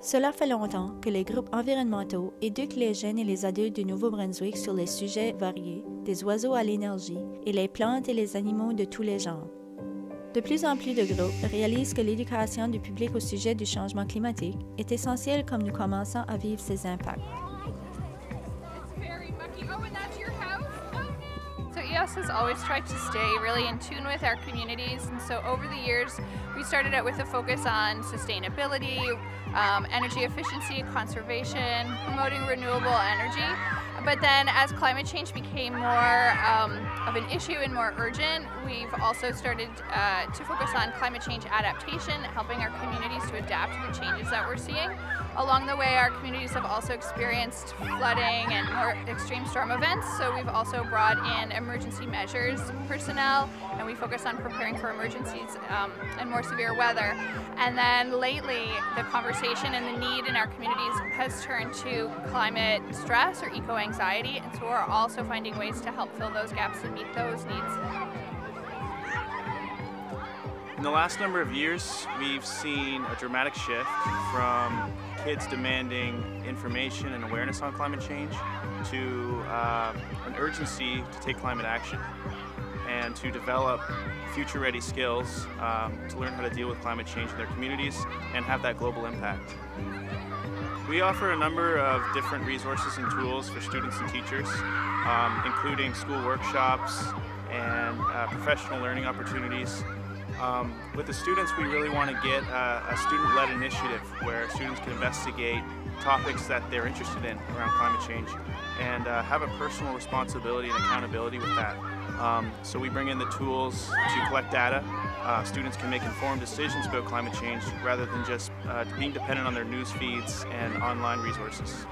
Cela fait longtemps que les groupes environnementaux éduquent les jeunes et les adultes du Nouveau-Brunswick sur les sujets variés, des oiseaux à l'énergie, et les plantes et les animaux de tous les genres. De plus en plus de groupes réalisent que l'éducation du public au sujet du changement climatique est essentielle comme nous commençons à vivre ses impacts. So EOS has always tried to stay really in tune with our communities, and so over the years we started out with a focus on sustainability, energy efficiency, conservation, promoting renewable energy. But then as climate change became more of an issue and more urgent, we've also started to focus on climate change adaptation, helping our communities to adapt to the changes that we're seeing. Along the way, our communities have also experienced flooding and more extreme storm events, so we've also brought in emergency measures personnel, and we focus on preparing for emergencies and more severe weather. And then lately, the conversation and the need in our communities has turned to climate stress or eco-anxiety, and so we're also finding ways to help fill those gaps and meet those needs. In the last number of years, we've seen a dramatic shift from kids demanding information and awareness on climate change to an urgency to take climate action and to develop future-ready skills to learn how to deal with climate change in their communities and have that global impact. We offer a number of different resources and tools for students and teachers, including school workshops and professional learning opportunities. With the students, we really want to get a student-led initiative where students can investigate topics that they're interested in around climate change and have a personal responsibility and accountability with that. So we bring in the tools to collect data. Students can make informed decisions about climate change rather than just being dependent on their news feeds and online resources.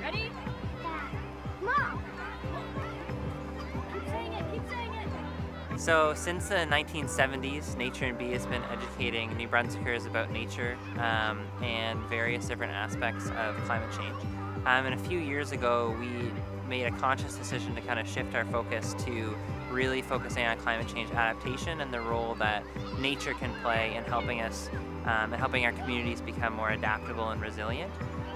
Ready? So since the 1970s, Nature and Bee has been educating New Brunswickers about nature and various different aspects of climate change. And a few years ago, we made a conscious decision to kind of shift our focus to really focusing on climate change adaptation and the role that nature can play in helping us and helping our communities become more adaptable and resilient.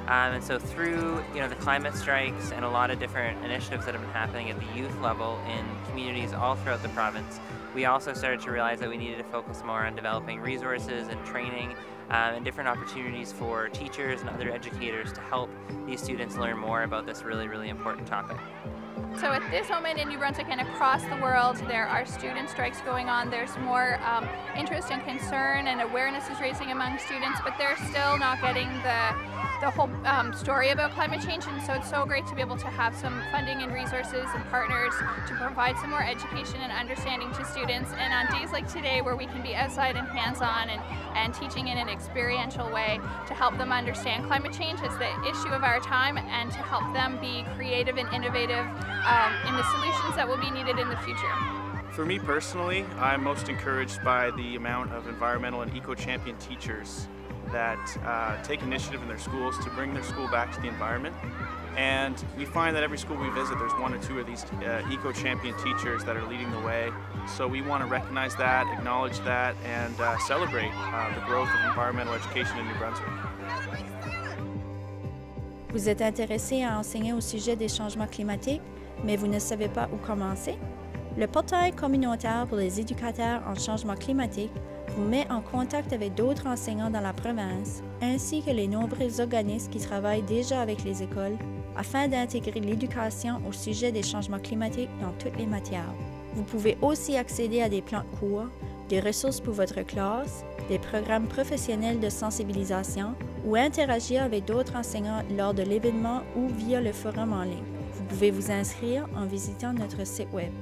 And so through the climate strikes and a lot of different initiatives that have been happening at the youth level in communities all throughout the province, we also started to realize that we needed to focus more on developing resources and training and different opportunities for teachers and other educators to help these students learn more about this really, really important topic. So at this moment in New Brunswick and across the world, there are student strikes going on. There's more interest and concern, and awareness is raising among students, but they're still not getting the whole story about climate change, and so it's so great to be able to have some funding and resources and partners to provide some more education and understanding to students. And on days like today, where we can be outside and hands-on and teaching in an experiential way to help them understand climate change as the issue of our time and to help them be creative and innovative in the solutions that will be needed in the future. For me personally, I'm most encouraged by the amount of environmental and eco-champion teachers that take initiative in their schools to bring their school back to the environment. And we find that every school we visit, there's one or two of these eco-champion teachers that are leading the way. So we want to recognize that, acknowledge that, and celebrate the growth of environmental education in New Brunswick. Vous êtes intéressé à enseigner au sujet des changements climatiques, mais vous ne savez pas où commencer? Le portail communautaire pour les éducateurs en changement climatique vous met en contact avec d'autres enseignants dans la province, ainsi que les nombreux organismes qui travaillent déjà avec les écoles afin d'intégrer l'éducation au sujet des changements climatiques dans toutes les matières. Vous pouvez aussi accéder à des plans de cours, des ressources pour votre classe, des programmes professionnels de sensibilisation ou interagir avec d'autres enseignants lors de l'événement ou via le forum en ligne. Vous pouvez vous inscrire en visitant notre site web.